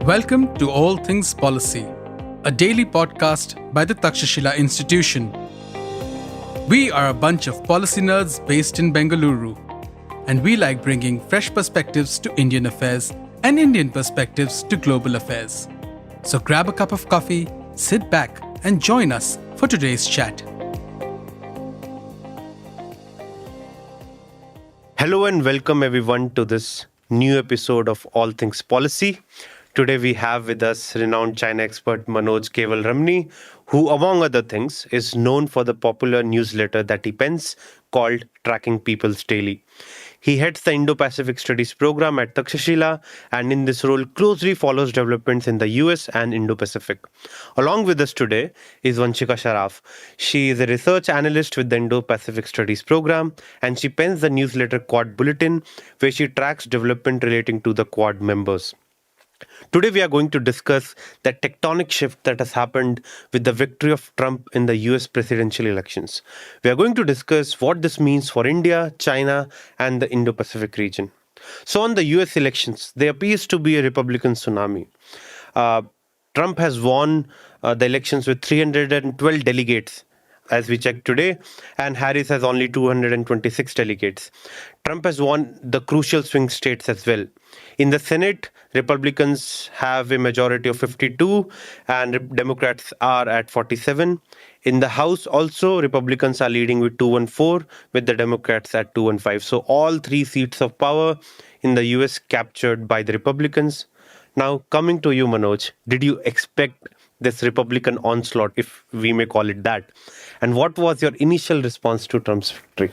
Welcome to All Things Policy, a daily podcast by the Takshashila Institution. We are a bunch of policy nerds based in Bengaluru, and we like bringing fresh perspectives to Indian affairs and Indian perspectives to global affairs. So grab a cup of coffee, sit back, and join us for today's chat. Hello and welcome everyone to this new episode of All Things Policy. Today we have with us renowned China expert Manoj Ramani, who among other things is known for the popular newsletter that he pens called Tracking People's Daily. He heads the Indo-Pacific Studies program at Takshashila and in this role closely follows developments in the US and Indo-Pacific. Along with us today is Vanshika Sharaf. She is a research analyst with the Indo-Pacific Studies program and she pens the newsletter Quad Bulletin, where she tracks development relating to the Quad members. Today we are going to discuss the tectonic shift that has happened with the victory of Trump in the US presidential elections. We are going to discuss what this means for India, China, and the Indo-Pacific region. So on the US elections, there appears to be a Republican tsunami. Trump has won the elections with 312 delegates, as we checked today, and Harris has only 226 delegates. Trump has won the crucial swing states as well. In the Senate, Republicans have a majority of 52 and Democrats are at 47. In the House also, Republicans are leading with 214 with the Democrats at 215. So all three seats of power in the US captured by the Republicans. Now coming to you, Manoj, did you expect this Republican onslaught, if we may call it that? And what was your initial response to Trump's victory?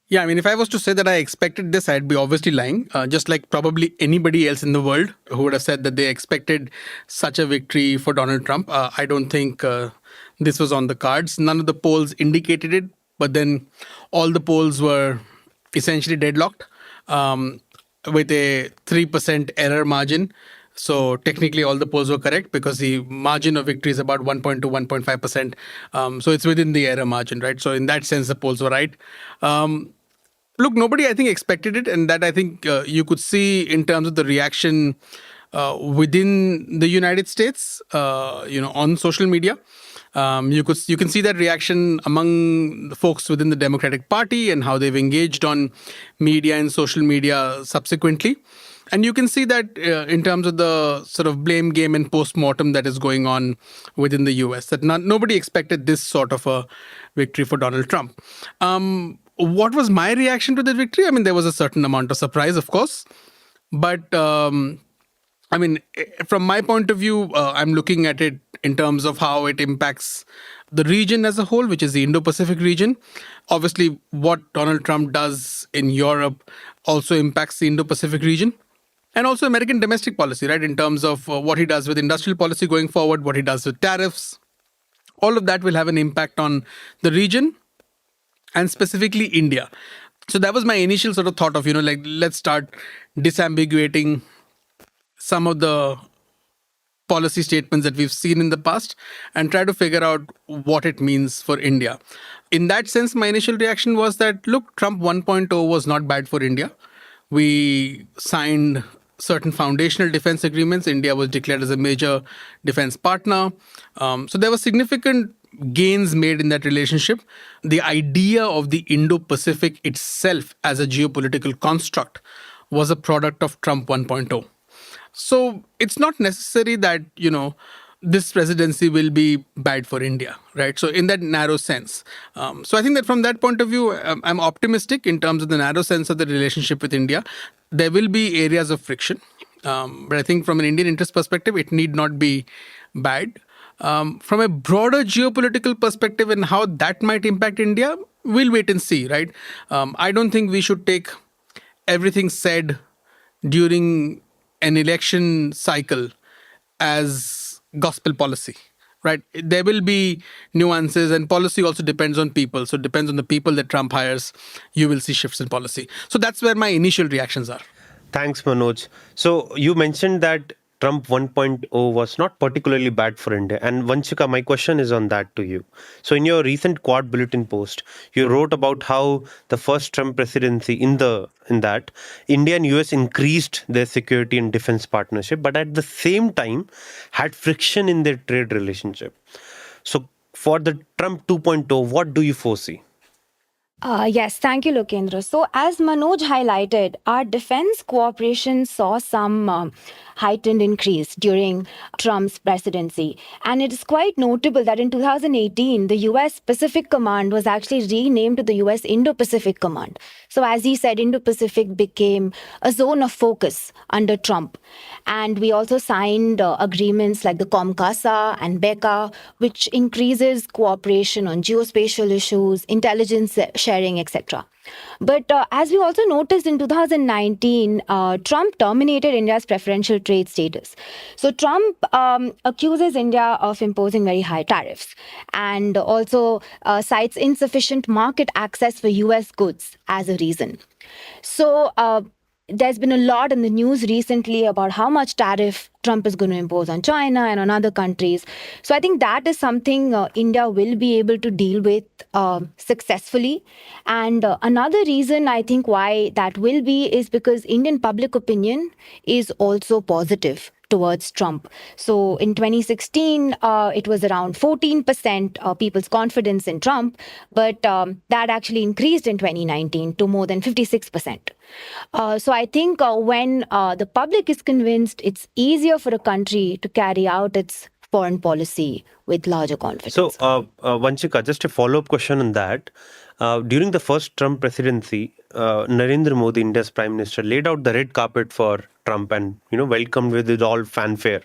Yeah, if I was to say that I expected this, I'd be obviously lying. Just like probably anybody else in the world who would have said that they expected such a victory for Donald Trump. I don't think this was on the cards. None of the polls indicated it, but then all the polls were essentially deadlocked with a 3% error margin. So technically all the polls were correct because the margin of victory is about 1.2, 1.5%. So it's within the error margin, right? So in that sense, the polls were right. Look, nobody, I think, expected it. And that, I think, you could see in terms of the reaction within the United States, on social media. You can see that reaction among the folks within the Democratic Party and how they've engaged on media and social media subsequently. And you can see that in terms of the sort of blame game and post-mortem that is going on within the US, that nobody expected this sort of a victory for Donald Trump. What was my reaction to the victory? There was a certain amount of surprise, of course. But, from my point of view, I'm looking at it in terms of how it impacts the region as a whole, which is the Indo-Pacific region. Obviously, what Donald Trump does in Europe also impacts the Indo-Pacific region. And also American domestic policy, right, in terms of what he does with industrial policy going forward, what he does with tariffs. All of that will have an impact on the region and specifically India. So that was my initial sort of thought of, let's start disambiguating some of the policy statements that we've seen in the past and try to figure out what it means for India. In that sense, my initial reaction was that, look, Trump 1.0 was not bad for India. We signed certain foundational defense agreements. India was declared as a major defense partner. So there were significant gains made in that relationship. The idea of the Indo-Pacific itself as a geopolitical construct was a product of Trump 1.0. So it's not necessary that, this presidency will be bad for India, right? So in that narrow sense. So I think that from that point of view, I'm optimistic in terms of the narrow sense of the relationship with India. There will be areas of friction. But I think from an Indian interest perspective, it need not be bad. From a broader geopolitical perspective and how that might impact India, we'll wait and see, right? I don't think we should take everything said during an election cycle as gospel policy, right? There will be nuances, and policy also depends on people. So it depends on the people that Trump hires. You will see shifts in policy. So that's where my initial reactions are. Thanks, Manoj. So you mentioned that Trump 1.0 was not particularly bad for India. And Vanchika, my question is on that to you. So, in your recent Quad Bulletin post, you wrote about how the first Trump presidency in that India and US increased their security and defense partnership, but at the same time had friction in their trade relationship. So, for the Trump 2.0, what do you foresee? Yes, thank you, Lokendra. So, as Manoj highlighted, our defense cooperation saw some heightened increase during Trump's presidency. And it is quite notable that in 2018, the US Pacific Command was actually renamed to the US Indo-Pacific Command. So, as he said, Indo-Pacific became a zone of focus under Trump. And we also signed agreements like the COMCASA and BECA, which increases cooperation on geospatial issues, intelligence sharing, etc. But as we also noticed in 2019, Trump terminated India's preferential trade status. So Trump accuses India of imposing very high tariffs and also cites insufficient market access for US goods as a reason. So there's been a lot in the news recently about how much tariff Trump is going to impose on China and on other countries. So I think that is something India will be able to deal with successfully. And another reason I think why that will be is because Indian public opinion is also positive towards Trump. So in 2016, it was around 14% people's confidence in Trump, but that actually increased in 2019 to more than 56%. So I think when the public is convinced, it's easier for a country to carry out its foreign policy with larger confidence. So, Vanchika, just a follow-up question on that. During the first Trump presidency, Narendra Modi, India's Prime Minister, laid out the red carpet for Trump and welcomed with all fanfare,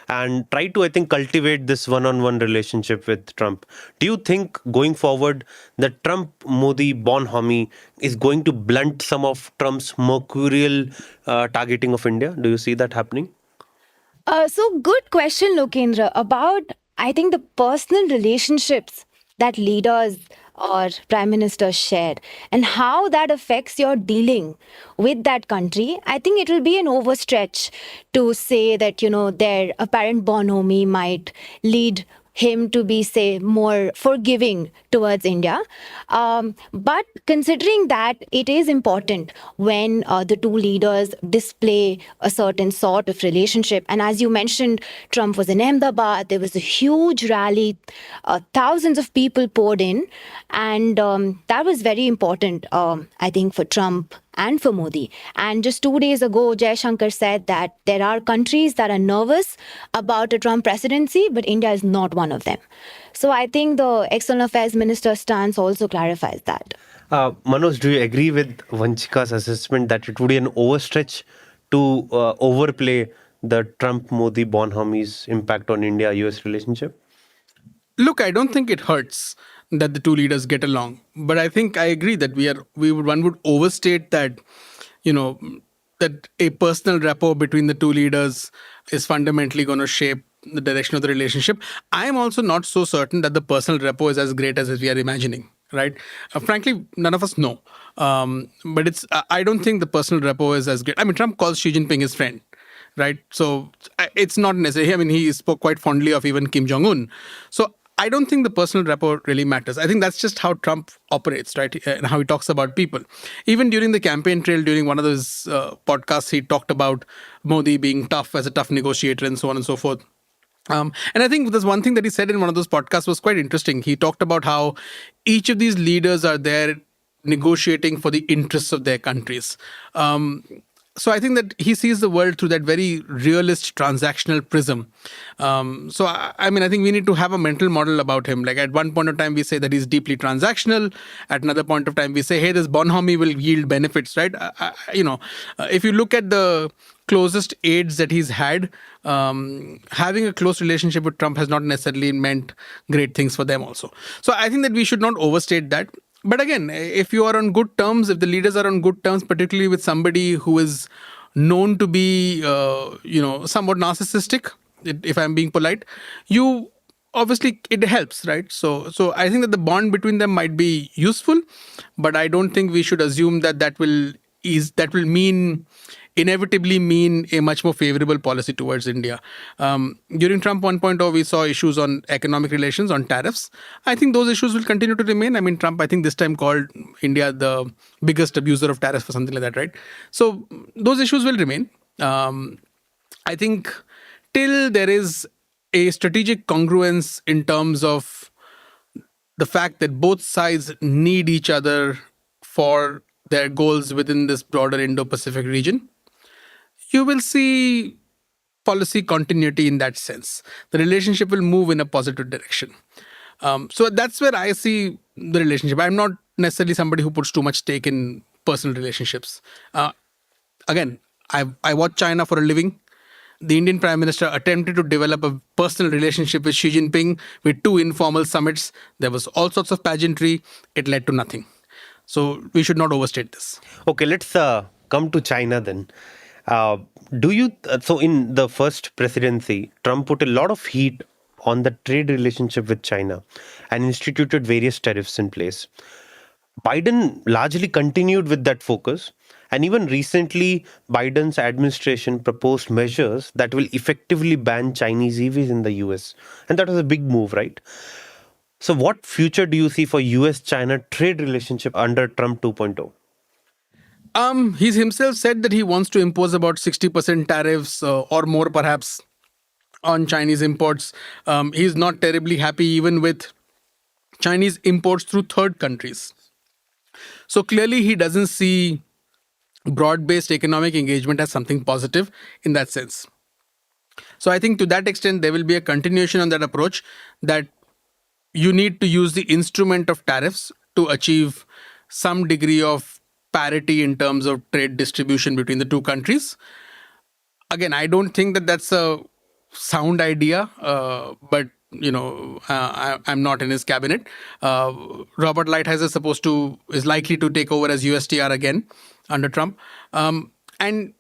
and tried to, I think, cultivate this one-on-one relationship with Trump. Do you think going forward the Trump-Modi bonhomie is going to blunt some of Trump's mercurial targeting of India? Do you see that happening? So good question, Lokendra, about I think the personal relationships that leaders or prime ministers share and how that affects your dealing with that country. I think it will be an overstretch to say that, their apparent bonhomie might lead him to be, say, more forgiving towards India. But considering that it is important when the two leaders display a certain sort of relationship. And as you mentioned, Trump was in Ahmedabad. There was a huge rally. Thousands of people poured in. And that was very important, I think, for Trump and for Modi. And just 2 days ago, Jai Shankar said that there are countries that are nervous about a Trump presidency, but India is not one of them. So I think the External Affairs Minister's stance also clarifies that. Manoj, do you agree with Vanchika's assessment that it would be an overstretch to overplay the Trump-Modi bonhomie's impact on India-US relationship? Look, I don't think it hurts that the two leaders get along, but I think I agree that one would overstate that, that a personal rapport between the two leaders is fundamentally going to shape the direction of the relationship. I am also not so certain that the personal rapport is as great as we are imagining. Right? Frankly, none of us know. But I don't think the personal rapport is as great. I mean, Trump calls Xi Jinping his friend, right? So it's not necessary. I mean, he spoke quite fondly of even Kim Jong-un. So I don't think the personal rapport really matters. I think that's just how Trump operates, right? And how he talks about people. Even during the campaign trail, during one of those podcasts, he talked about Modi being tough as a tough negotiator and so on and so forth. And I think there's one thing that he said in one of those podcasts was quite interesting. He talked about how each of these leaders are there negotiating for the interests of their countries. So I think that he sees the world through that very realist transactional prism. So I mean, I think we need to have a mental model about him. Like at one point of time, we say that he's deeply transactional. At another point of time, we say, hey, this bonhomie will yield benefits, right? If you look at the closest aides that he's had, having a close relationship with Trump has not necessarily meant great things for them also. So I think that we should not overstate that. But again, if you are on good terms, if the leaders are on good terms, particularly with somebody who is known to be, somewhat narcissistic, if I'm being polite, obviously it helps, right? So I think that the bond between them might be useful, but I don't think we should assume that will mean inevitably mean a much more favorable policy towards India. During Trump 1.0, we saw issues on economic relations, on tariffs. I think those issues will continue to remain. I mean, Trump, I think this time called India the biggest abuser of tariffs or something like that, right? So those issues will remain. I think till there is a strategic congruence in terms of the fact that both sides need each other for their goals within this broader Indo-Pacific region, you will see policy continuity in that sense. The relationship will move in a positive direction. So that's where I see the relationship. I'm not necessarily somebody who puts too much stake in personal relationships. Again, I watch China for a living. The Indian Prime Minister attempted to develop a personal relationship with Xi Jinping with 2 informal summits. There was all sorts of pageantry. It led to nothing. So we should not overstate this. Okay, let's come to China then. So in the first presidency, Trump put a lot of heat on the trade relationship with China and instituted various tariffs in place. Biden largely continued with that focus. And even recently, Biden's administration proposed measures that will effectively ban Chinese EVs in the US. And that was a big move, right? So, what future do you see for US China trade relationship under Trump 2.0? He's himself said that he wants to impose about 60% tariffs or more perhaps on Chinese imports. He's not terribly happy even with Chinese imports through third countries. So clearly he doesn't see broad-based economic engagement as something positive in that sense. So I think to that extent, there will be a continuation on that approach that you need to use the instrument of tariffs to achieve some degree of parity in terms of trade distribution between the two countries. Again, I don't think that that's a sound idea, but I'm not in his cabinet. Robert Lighthizer is likely to take over as USTR again under Trump, and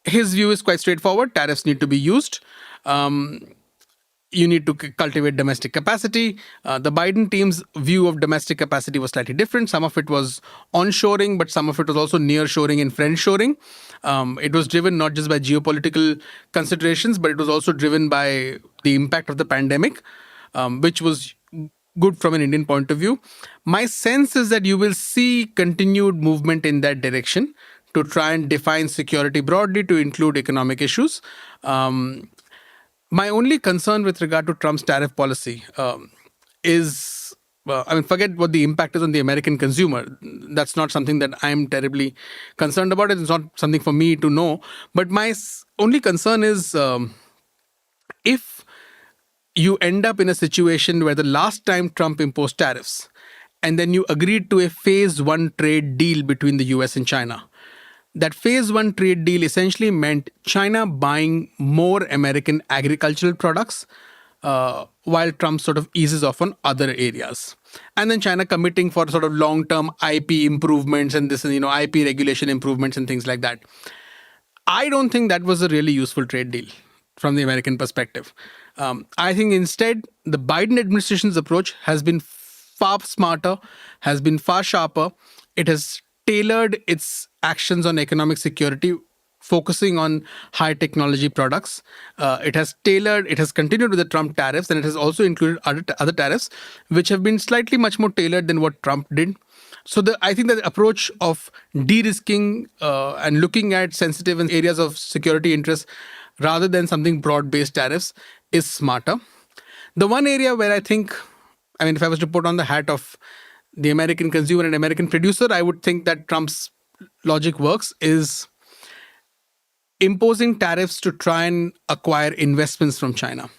his view is quite straightforward. Tariffs need to be used. You need to cultivate domestic capacity. The Biden team's view of domestic capacity was slightly different. Some of it was onshoring, but some of it was also nearshoring and friendshoring. It was driven not just by geopolitical considerations, but it was also driven by the impact of the pandemic, which was good from an Indian point of view. My sense is that you will see continued movement in that direction to try and define security broadly to include economic issues. My only concern with regard to Trump's tariff policy is, forget what the impact is on the American consumer. That's not something that I'm terribly concerned about. It's not something for me to know. But my only concern is if you end up in a situation where the last time Trump imposed tariffs and then you agreed to a phase 1 trade deal between the US and China. That phase 1 trade deal essentially meant China buying more American agricultural products while Trump sort of eases off on other areas. And then China committing for sort of long-term IP improvements and this, IP regulation improvements and things like that. I don't think that was a really useful trade deal from the American perspective. I think instead, the Biden administration's approach has been far smarter, has been far sharper. It has tailored its actions on economic security, focusing on high technology products. It has continued with the Trump tariffs, and it has also included other tariffs, which have been slightly much more tailored than what Trump did. So I think that the approach of de-risking and looking at sensitive areas of security interest rather than something broad-based tariffs is smarter. The one area where I think, if I was to put on the hat of the American consumer and American producer, I would think that Trump's logic works is imposing tariffs to try and acquire investments from China.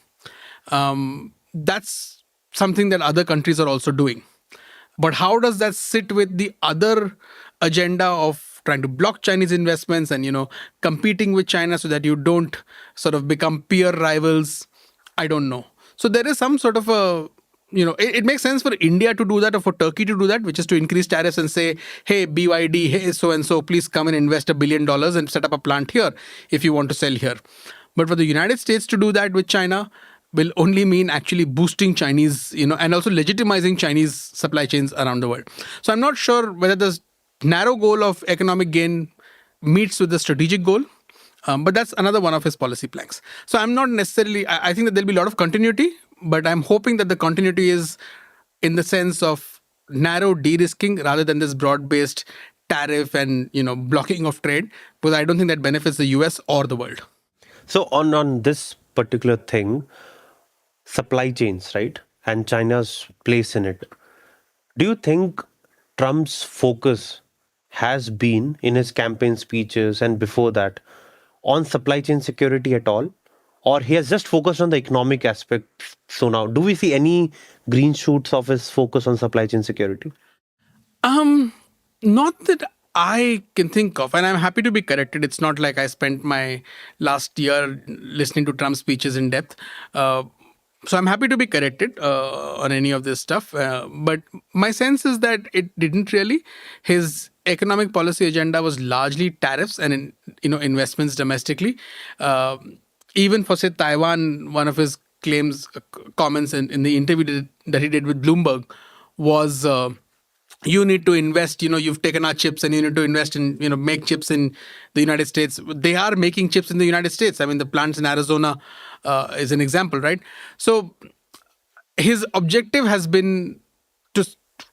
That's something that other countries are also doing. But how does that sit with the other agenda of trying to block Chinese investments and, competing with China so that you don't sort of become peer rivals? I don't know. So there is some sort of it makes sense for India to do that or for Turkey to do that, which is to increase tariffs and say, hey, BYD, hey, so-and-so, please come and invest $1 billion and set up a plant here if you want to sell here. But for the United States to do that with China will only mean actually boosting Chinese, and also legitimizing Chinese supply chains around the world. So I'm not sure whether the narrow goal of economic gain meets with the strategic goal. But that's another one of his policy planks. So I'm not necessarily, I think that there'll be a lot of continuity, but I'm hoping that the continuity is in the sense of narrow de-risking rather than this broad-based tariff and blocking of trade, because I don't think that benefits the US or the world. So on this particular thing, supply chains, right? And China's place in it. Do you think Trump's focus has been in his campaign speeches and before that on supply chain security at all? Or he has just focused on the economic aspect? So now, do we see any green shoots of his focus on supply chain security? Not that I can think of, and I'm happy to be corrected. It's not like I spent my last year listening to Trump speeches in depth. So I'm happy to be corrected on any of this stuff. But my sense is that it didn't really. His economic policy agenda was largely tariffs and investments domestically. Even for say Taiwan, one of his comments in the interview that he did with Bloomberg was. You need to invest, you've taken our chips and you need to invest in, make chips in the United States. They are making chips in the United States. I mean, the plants in Arizona is an example, right? So his objective has been to,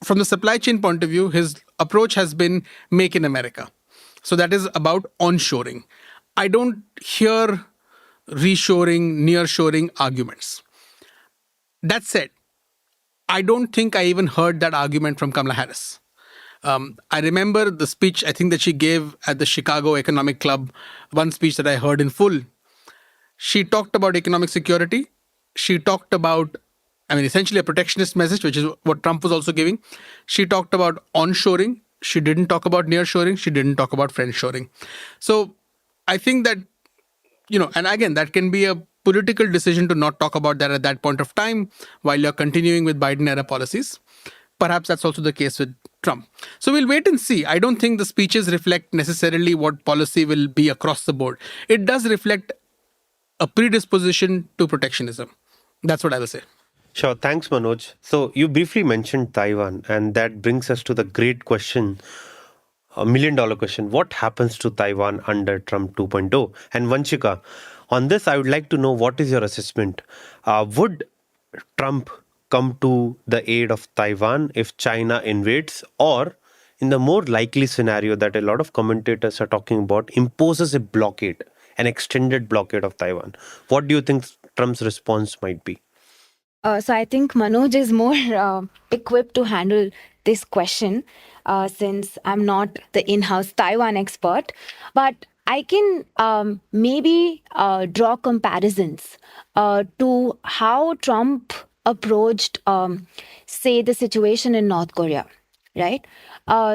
from the supply chain point of view, his approach has been make in America. So that is about onshoring. I don't hear reshoring, nearshoring arguments. That said, I don't think I even heard that argument from Kamala Harris. I remember the speech I think that she gave at the Chicago Economic Club, one speech that I heard in full. She talked about economic security. She talked about, essentially a protectionist message, which is what Trump was also giving. She talked about onshoring. She didn't talk about nearshoring. She didn't talk about friendshoring. So I think that, and again, that can be a political decision to not talk about that at that point of time while you're continuing with Biden era policies. Perhaps that's also the case with Trump. So we'll wait and see. I don't think the speeches reflect necessarily what policy will be across the board. It does reflect a predisposition to protectionism. That's what I will say. Sure. Thanks, Manoj. So you briefly mentioned Taiwan, and that brings us to the great question, $1 million question. What happens to Taiwan under Trump 2.0? And Vanshika, on this, I would like to know what is your assessment. Would Trump come to the aid of Taiwan if China invades, or in the more likely scenario that a lot of commentators are talking about, imposes a blockade, an extended blockade of Taiwan? What do you think Trump's response might be? So I think Manoj is more equipped to handle this question since I'm not the in-house Taiwan expert. But I can maybe draw comparisons to how Trump approached, say, the situation in North Korea, right?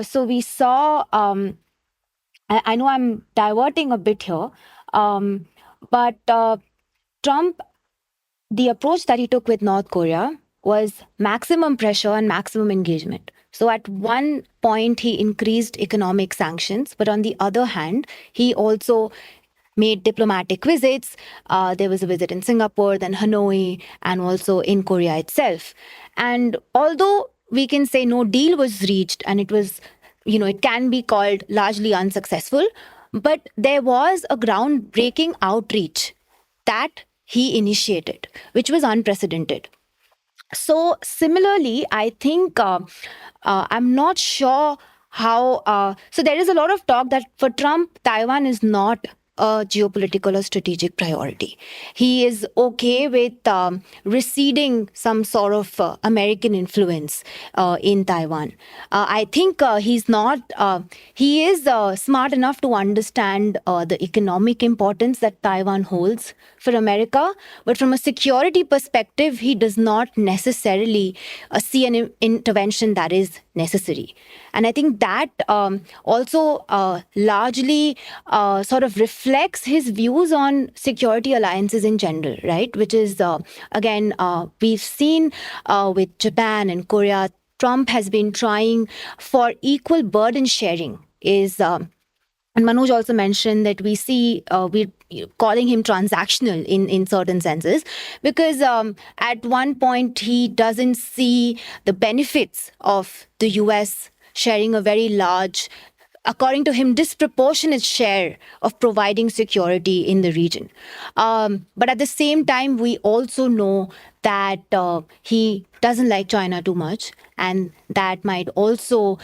So we saw, I know I'm diverting a bit here, but Trump, the approach that he took with North Korea was maximum pressure and maximum engagement. So at one point, he increased economic sanctions, but on the other hand, he also made diplomatic visits. There was a visit in Singapore, then Hanoi, and also in Korea itself. And although we can say no deal was reached and it was, it can be called largely unsuccessful, but there was a groundbreaking outreach that he initiated, which was unprecedented. So similarly, I think I'm not sure how. So there is a lot of talk that for Trump, Taiwan is not a geopolitical or strategic priority. He is okay with receding some sort of American influence in Taiwan. I think he's not, he is smart enough to understand the economic importance that Taiwan holds for America. But from a security perspective, he does not necessarily see an intervention that is necessary. And I think that also largely sort of reflects his views on security alliances in general, right? Which is, again, we've seen with Japan and Korea, Trump has been trying for equal burden sharing and Manoj also mentioned that we see we're calling him transactional in certain senses because at one point he doesn't see the benefits of the US sharing a very large according to him, disproportionate share of providing security in the region. But at the same time, we also know that he doesn't like China too much, and that might also,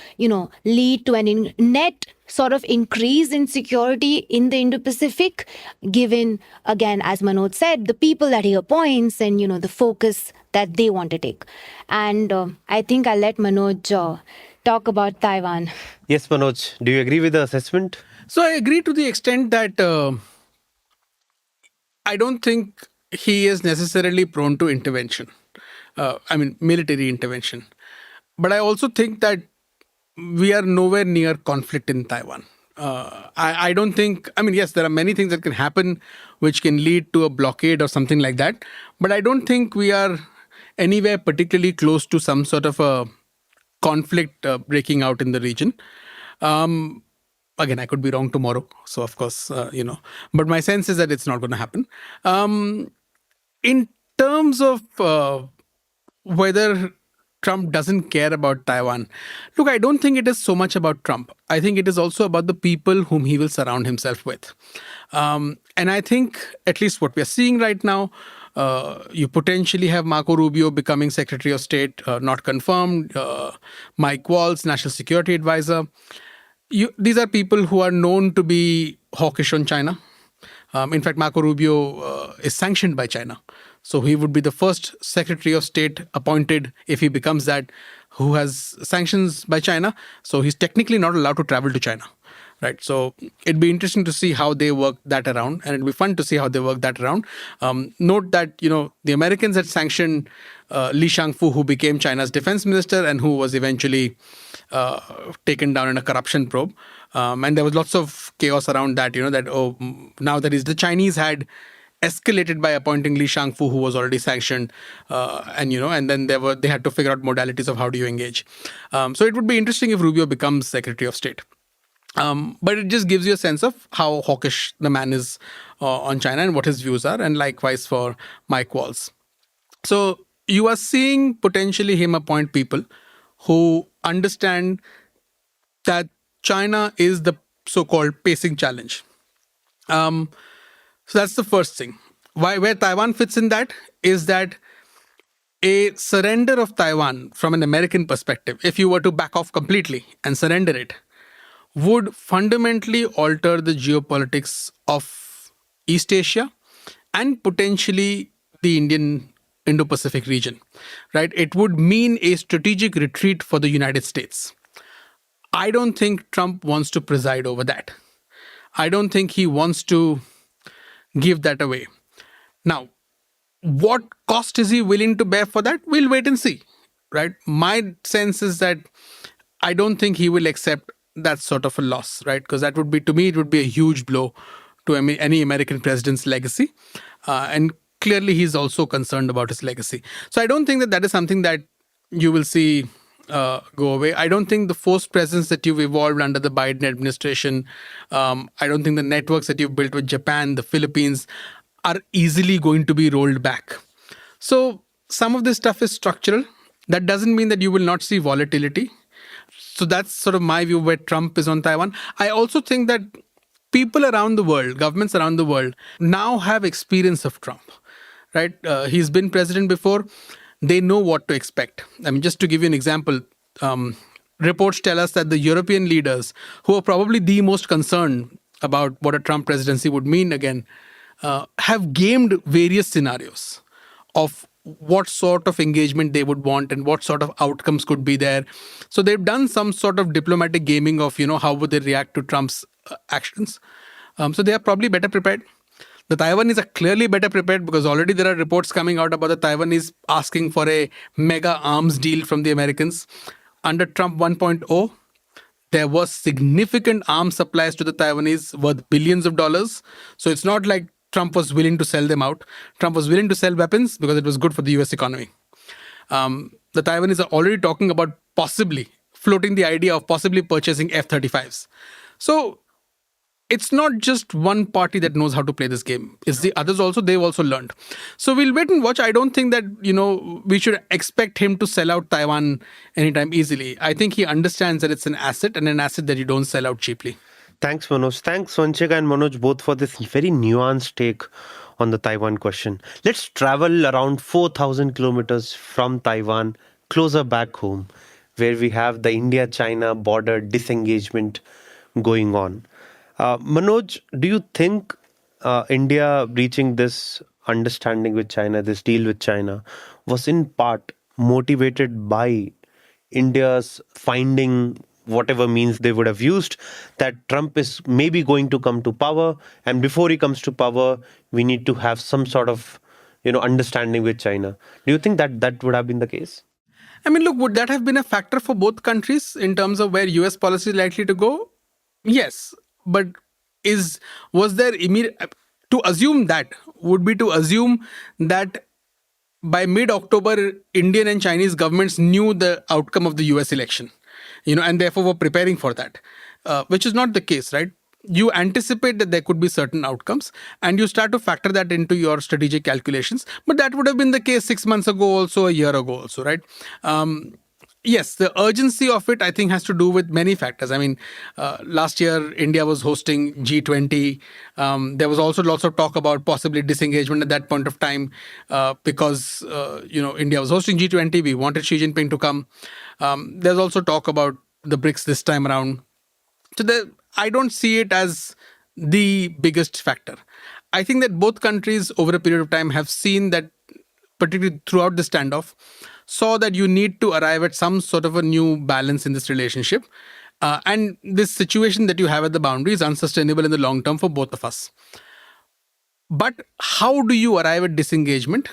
lead to net sort of increase in security in the Indo-Pacific, given, again, as Manoj said, the people that he appoints and, the focus that they want to take. And I think I'll let Manoj talk about Taiwan. Yes, Manoj, do you agree with the assessment? So I agree to the extent that I don't think he is necessarily prone to intervention. Military intervention. But I also think that we are nowhere near conflict in Taiwan. I don't think, yes, there are many things that can happen which can lead to a blockade or something like that. But I don't think we are anywhere particularly close to some sort of a conflict breaking out in the region. Again, I could be wrong tomorrow. So, of course, but my sense is that it's not going to happen. In terms of whether Trump doesn't care about Taiwan, look, I don't think it is so much about Trump. I think it is also about the people whom he will surround himself with. And I think, at least what we are seeing right now, you potentially have Marco Rubio becoming Secretary of State, not confirmed. Mike Waltz, National Security Advisor. These are people who are known to be hawkish on China. In fact, Marco Rubio is sanctioned by China. So he would be the first Secretary of State appointed, if he becomes that, who has sanctions by China. So he's technically not allowed to travel to China. Right. So it'd be interesting to see how they work that around. And it'd be fun to see how they work that around. Note that, the Americans had sanctioned Li Shangfu, who became China's defense minister and who was eventually taken down in a corruption probe. And there was lots of chaos around that, now that is the Chinese had escalated by appointing Li Shangfu, who was already sanctioned, and then they had to figure out modalities of how do you engage. So it would be interesting if Rubio becomes Secretary of State. But it just gives you a sense of how hawkish the man is on China and what his views are, and likewise for Mike Waltz. So you are seeing potentially him appoint people who understand that China is the so-called pacing challenge. So that's the first thing. Where Taiwan fits in that is that a surrender of Taiwan from an American perspective, if you were to back off completely and surrender it, would fundamentally alter the geopolitics of East Asia and potentially the Indo-Pacific region, right? It would mean a strategic retreat for the United States. I don't think Trump wants to preside over that. I don't think he wants to give that away. Now, what cost is he willing to bear for that? We'll wait and see, right? My sense is that I don't think he will accept that sort of a loss, right? Because that would be, to me, it would be a huge blow to any American president's legacy. And clearly, he's also concerned about his legacy. So I don't think that is something that you will see go away. I don't think the forced presence that you've evolved under the Biden administration, I don't think the networks that you've built with Japan, the Philippines, are easily going to be rolled back. So some of this stuff is structural. That doesn't mean that you will not see volatility. So that's sort of my view where Trump is on Taiwan. I also think that people around the world, governments around the world, now have experience of Trump, right? He's been president before. They know what to expect. Just to give you an example, reports tell us that the European leaders, who are probably the most concerned about what a Trump presidency would mean again, have gamed various scenarios of what sort of engagement they would want and what sort of outcomes could be there. So they've done some sort of diplomatic gaming of, how would they react to Trump's actions. So they are probably better prepared. The Taiwanese are clearly better prepared because already there are reports coming out about the Taiwanese asking for a mega arms deal from the Americans. Under Trump 1.0, there was significant arms supplies to the Taiwanese worth billions of dollars. So it's not like Trump was willing to sell them out. Trump was willing to sell weapons because it was good for the US economy. The Taiwanese are already talking about possibly floating the idea of possibly purchasing F-35s. So it's not just one party that knows how to play this game. It's the others also. They've also learned. So we'll wait and watch. I don't think that, we should expect him to sell out Taiwan anytime easily. I think he understands that it's an asset, and an asset that you don't sell out cheaply. Thanks, Manoj. Thanks, Vanshika and Manoj, both for this very nuanced take on the Taiwan question. Let's travel around 4,000 kilometers from Taiwan, closer back home, where we have the India China border disengagement going on. Manoj, do you think India reaching this understanding with China, this deal with China, was in part motivated by India's finding whatever means they would have used that Trump is maybe going to come to power, and before he comes to power, we need to have some sort of understanding with China. Do you think that that would have been the case? I mean, look, would that have been a factor for both countries in terms of where US policy is likely to go? Yes, but is was there immediate to assume that would be to assume that by mid-October, Indian and Chinese governments knew the outcome of the US election, and therefore were preparing for that, which is not the case, right? You anticipate that there could be certain outcomes and you start to factor that into your strategic calculations. But that would have been the case 6 months ago, also a year ago, also, right? Yes, the urgency of it, I think, has to do with many factors. I mean, last year, India was hosting G20. There was also lots of talk about possibly disengagement at that point of time because, India was hosting G20. We wanted Xi Jinping to come. There's also talk about the BRICS this time around. So I don't see it as the biggest factor. I think that both countries over a period of time have seen that, particularly throughout the standoff, saw that you need to arrive at some sort of a new balance in this relationship. And this situation that you have at the boundary is unsustainable in the long term for both of us. But how do you arrive at disengagement?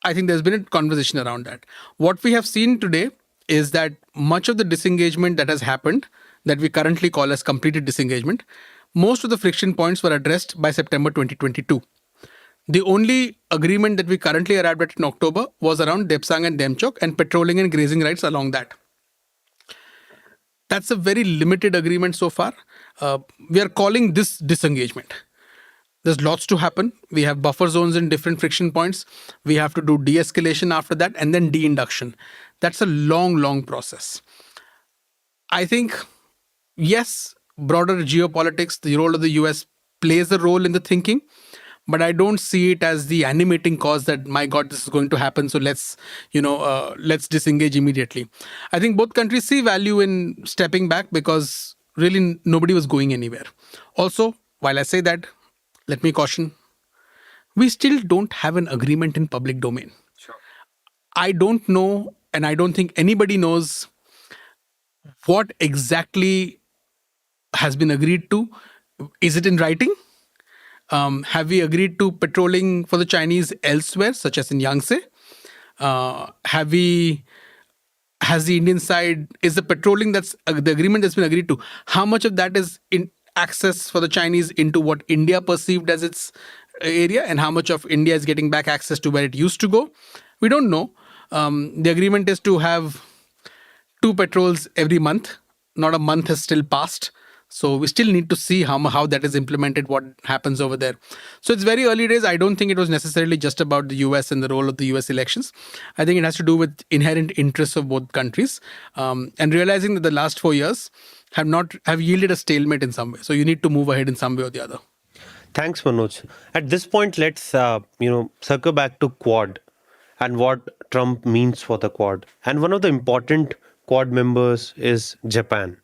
I think there's been a conversation around that. What we have seen today is that much of the disengagement that has happened, that we currently call as completed disengagement, most of the friction points were addressed by September 2022. The only agreement that we currently arrived at in October was around Depsang and Demchok and patrolling and grazing rights along that. That's a very limited agreement so far. We are calling this disengagement. There's lots to happen. We have buffer zones in different friction points. We have to do de-escalation after that and then de-induction. That's a long, long process. I think, yes, broader geopolitics, the role of the US plays a role in the thinking, but I don't see it as the animating cause that, my God, this is going to happen, so let's disengage immediately. I think both countries see value in stepping back because really nobody was going anywhere. Also, while I say that, let me caution, we still don't have an agreement in public domain. Sure. I don't know, and I don't think anybody knows what exactly has been agreed to. Is it in writing? Have we agreed to patrolling for the Chinese elsewhere, such as in Yangtze? Has the Indian side, is the patrolling that's the agreement that's been agreed to, how much of that is in access for the Chinese into what India perceived as its area, and how much of India is getting back access to where it used to go? We don't know. The agreement is to have 2 patrols every month. Not a month has still passed. So we still need to see how that is implemented, what happens over there. So it's very early days. I don't think it was necessarily just about the US and the role of the US elections. I think it has to do with inherent interests of both countries, and realizing that the last 4 years have yielded a stalemate in some way. So you need to move ahead in some way or the other. Thanks, Manoj. At this point, let's circle back to Quad and what Trump means for the Quad. And one of the important Quad members is Japan.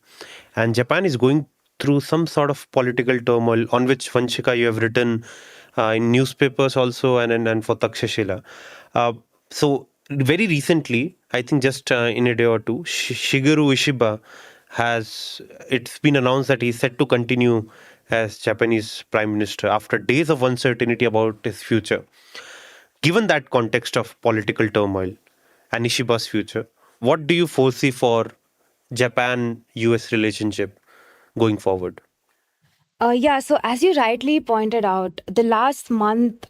And Japan is going through some sort of political turmoil, on which, Vanshika, you have written in newspapers also, and for Takshashila. So very recently, I think just in a day or two, Shigeru Ishiba it's been announced that he's set to continue as Japanese Prime Minister after days of uncertainty about his future. Given that context of political turmoil and Ishiba's future, what do you foresee for Japan-US relationship going forward? So as you rightly pointed out, the last month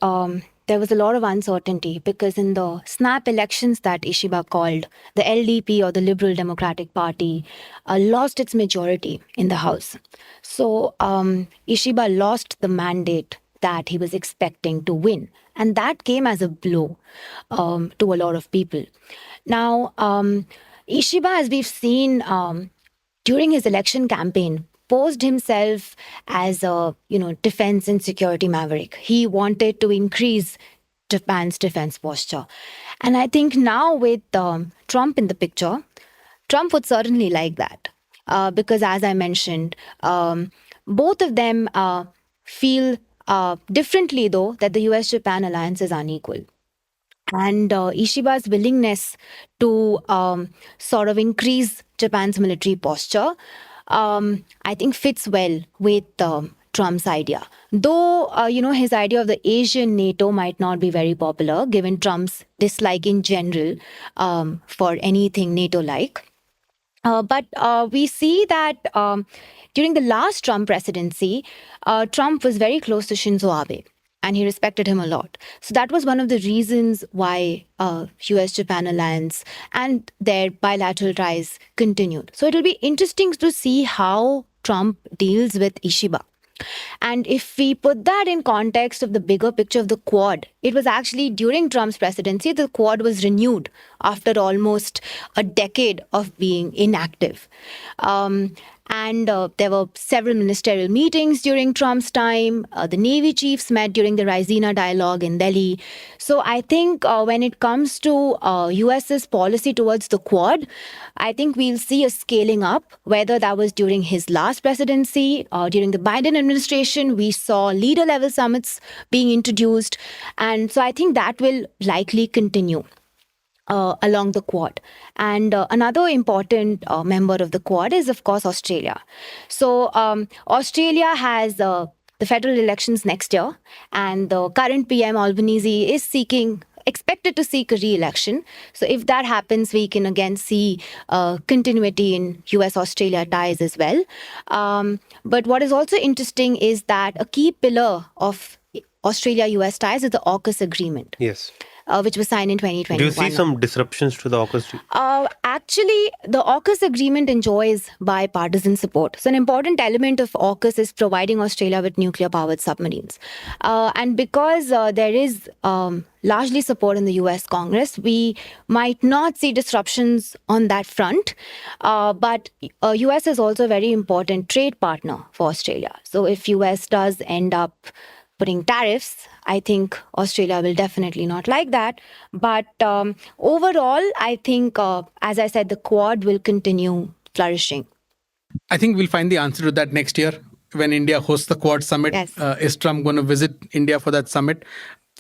there was a lot of uncertainty because in the snap elections that Ishiba called, the LDP or the Liberal Democratic Party lost its majority in the House. So Ishiba lost the mandate that he was expecting to win. And that came as a blow to a lot of people. Now, Ishiba, as we've seen during his election campaign, posed himself as a defense and security maverick. He wanted to increase Japan's defense posture. And I think now with Trump in the picture, Trump would certainly like that. Because as I mentioned, both of them feel differently, though, that the US-Japan alliance is unequal. And Ishiba's willingness to sort of increase Japan's military posture, I think fits well with Trump's idea. Though, his idea of the Asian NATO might not be very popular, given Trump's dislike in general for anything NATO-like. But we see that during the last Trump presidency, Trump was very close to Shinzo Abe, and he respected him a lot. So that was one of the reasons why US-Japan alliance and their bilateral ties continued. So it'll be interesting to see how Trump deals with Ishiba. And if we put that in context of the bigger picture of the Quad, it was actually during Trump's presidency, the Quad was renewed after almost a decade of being inactive. And there were several ministerial meetings during Trump's time. The Navy chiefs met during the Raisina dialogue in Delhi. So I think when it comes to US's policy towards the Quad, I think we'll see a scaling up, whether that was during his last presidency or during the Biden administration. We saw leader-level summits being introduced. And so I think that will likely continue along the Quad. And another important member of the Quad is, of course, Australia. So Australia has the federal elections next year, and the current PM Albanese is expected to seek a re-election. So if that happens, we can again see continuity in US-Australia ties as well. But what is also interesting is that a key pillar of Australia-US ties is the AUKUS agreement. Yes. Which was signed in 2021. Do you see some disruptions to the AUKUS? Actually, the AUKUS agreement enjoys bipartisan support. So an important element of AUKUS is providing Australia with nuclear-powered submarines. And because there is largely support in the US Congress, we might not see disruptions on that front. But US is also a very important trade partner for Australia. So if US does end up putting tariffs, I think Australia will definitely not like that. But overall, I think, as I said, the Quad will continue flourishing. I think we'll find the answer to that next year when India hosts the Quad summit. Yes. Is Trump going to visit India for that summit?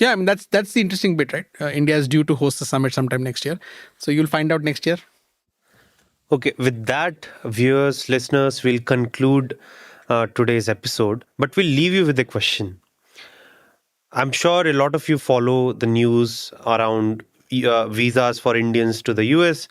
Yeah, I mean, that's the interesting bit, right? India is due to host the summit sometime next year. So you'll find out next year. Okay, with that, viewers, listeners, we'll conclude today's episode. But we'll leave you with a question. I'm sure a lot of you follow the news around visas for Indians to the US,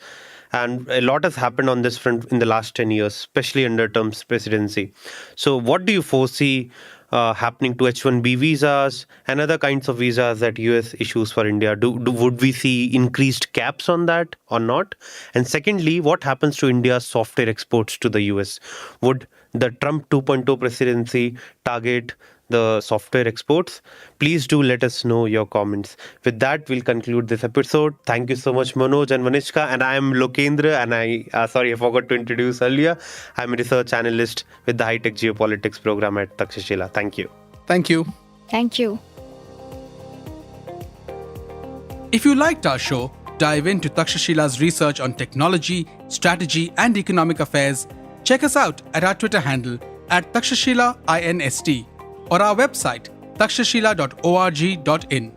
and a lot has happened on this front in the last 10 years, especially under Trump's presidency. So what do you foresee happening to H-1B visas and other kinds of visas that US issues for India? Would we see increased caps on that or not? And secondly, what happens to India's software exports to the US? Would the Trump 2.0 presidency target the software exports? Please do let us know your comments. With that, we'll conclude this episode. Thank you so much, Manoj and Vanshika. And I am Lokendra, and I forgot to introduce earlier. I'm a research analyst with the High-Tech Geopolitics program at Takshashila. Thank you. Thank you. Thank you. If you liked our show, dive into Takshashila's research on technology, strategy, and economic affairs. Check us out at our Twitter handle at Takshashila INST or our website takshashila.org.in.